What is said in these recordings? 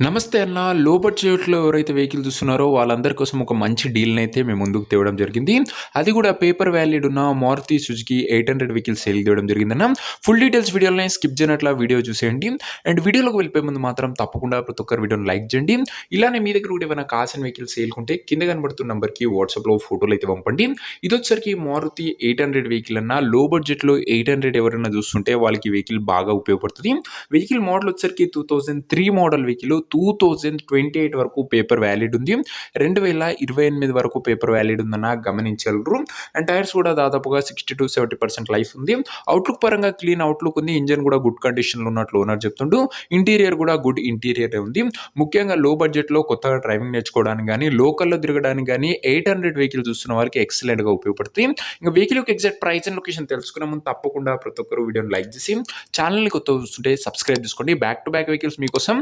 నమస్తే అన్న. లో బడ్జెట్‌లో ఎవరైతే వెహికల్ చూస్తున్నారో వాళ్ళందరి కోసం ఒక మంచి డీల్‌నైతే మేము ముందుకు తేవడం జరిగింది. అది కూడా పేపర్ వాలిడ్ ఉన్న మారుతి సుజుకి 800 వెహికల్ సేల్‌కి తేవడం జరిగిందన్న. ఫుల్ డీటెయిల్స్ వీడియోలోనే స్కిప్ చేయనట్ల వీడియో చూసేయండి. అండ్ వీడియోలోకి వెళ్ళిపోయే ముందు మాత్రం తప్పకుండా ప్రతి ఒక్కరు వీడియోని లైక్ చేయండి. ఇలానే మీ దగ్గర కూడా ఏమైనా కాసిన వెహికల్ సేల్‌కుంటే కింద కనబడుతున్న నంబర్‌కి వాట్సాప్‌లో ఫోటోలు అయితే పంపండి. ఇదొచ్చేసరికి మారుతి 800 వెహికల్ అన్న. లో బడ్జెట్‌లో 800 ఎవరైనా చూస్తుంటే వాళ్ళకి ఈ వెహికల్ బాగా ఉపయోగపడుతది. వెహికల్ మోడల్ వచ్చేసరికి 2003 మోడల్ వెహికల్ 2028 వరకు పేపర్ వ్యాలిడ్ ఉంది. 2028 వరకు పేపర్ వ్యాలిడ్ ఉందన్న గమనించగలరు. అండ్ టైర్స్ కూడా దాదాపుగా 60-70% లైఫ్ ఉంది. అవుట్లుక్ పరంగా క్లీన్ అవుట్లుక్ ఉంది. ఇంజన్ కూడా గుడ్ కండిషన్లో ఉన్నట్లు ఓనర్ చెప్తుండు. ఇంటీరియర్ కూడా గుడ్ ఇంటీరియర్ ఉంది. ముఖ్యంగా లో బడ్జెట్లో కొత్తగా డ్రైవింగ్ నేర్చుకోవడానికి కానీ లోకల్లో తిరగడానికి కానీ 800 వెహికల్ చూస్తున్న వారికి ఎక్సలెంట్గా ఉపయోగపడుతుంది. ఇంకా వెహికల్ యొక్క ఎగ్జాక్ట్ ప్రైస్ అండ్ లొకేషన్ తెలుసుకునే ముందు తప్పకుండా ప్రతి ఒక్కరు వీడియోని లైక్ చేసి ఛానల్ని కొత్త చూస్తుంటే సబ్స్క్రైబ్ చేసుకోండి. బ్యాక్ టు బ్యాక్ వెహికల్స్ మీకోసం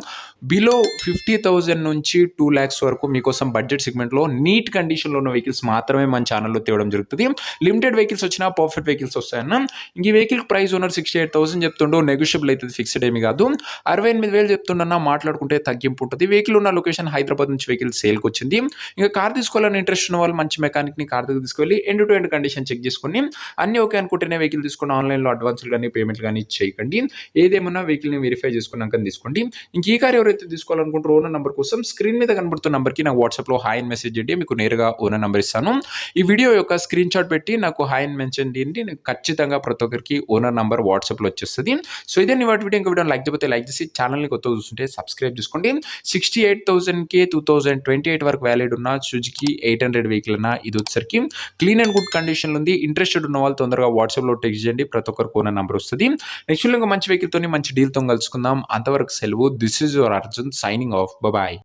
బిలో 50,000 నుంచి 2 lakhs వరకు మీకోసం బడ్జెట్ సెగ్మెంట్లో నీట్ కండిషన్లో ఉన్న వెహికల్స్ మాత్రమే మన ఛానల్లో తేవడం జరుగుతుంది. లిమిటెడ్ వెహికల్స్ వచ్చినా పర్ఫెక్ట్ వెహికల్స్ వస్తాయన్న. ఇంక ఈ వెహికల్ ప్రైస్ ఓనర్ 68,000 చెప్తుండో, నెగోషియబుల్ అవుతుంది, ఫిక్స్డ్ ఏమి కాదు. 68,000 చెప్తుండన్నా మాట్లాడుకుంటే తగ్గింపు ఉంటుంది. వెహికల్ ఉన్న లొకేషన్ హైదరాబాద్ నుంచి వెహికల్ సేల్కి వచ్చింది. ఇంకా కార్ తీసుకోవాలని ఇంట్రెస్ట్ ఉన్న వాళ్ళు మంచి మెకానిక్ని కార్ దగ్గర తీసుకెళ్ళి end to end condition check చేసుకొని అన్ని ఓకే అనుకుంటేనే వెహికల్ తీసుకుని ఆన్లైన్లో అడ్వాన్స్లు కానీ పేమెంట్లు కానీ చేయకండి. ఏదేమన్నా వెహికల్ని వెరిఫై చేసుకున్నాక తీసుకోండి. ఇంక ఈ కార్ ఎవరైతే తీసుకోవాలనుకుంటారో ఓనర్ నెంబర్ కోసం స్క్రీన్ మీద కనబడుతున్న నెంబర్కి నాకు వాట్సాప్లో హాయ్ అని మెసేజ్ చేయండి. మీకు నేరుగా ఓనర్ నెంబర్ ఇస్తాను. ఈ వీడియో యొక్క స్క్రీన్ షాట్ పెట్టి నాకు హాయ్ అని మెన్షన్ చేయండి. నేను ఖచ్చితంగా ప్రతి ఒక్కరికి ఓనర్ నెంబర్ వాట్సాప్లో వచ్చేస్తుంది. సో ఇదే వాటి వీడియో. ఇంకా వీడియో లైక్ చేయకపోతే లైక్ చేసి ఛానల్ని కొత్తగా చూస్తుంటే సబ్స్క్రైబ్ చేసుకోండి. 68,000కి 2028 వరకు వ్యాలిడ్ ఉన్న సుజుకి 800 వెహికల్ అన్న. ఇది వచ్చేసరికి క్లీన్ అండ్ గుడ్ కండిషన్లో ఉంది. ఇంట్రెస్టెడ్ ఉన్న వాళ్ళు తొందరగా వాట్సాప్లో టెక్స్ట్ చేయండి. ప్రతి ఒక్కరికి ఓనర్ నెంబర్ వస్తుంది. నెక్స్ట్ ఇంకా మంచి వెహికల్తో మంచి డీల్తో కలుసుకుందాం. అంతవరకు సెలవు. This is your Arjun signing off. Bye bye.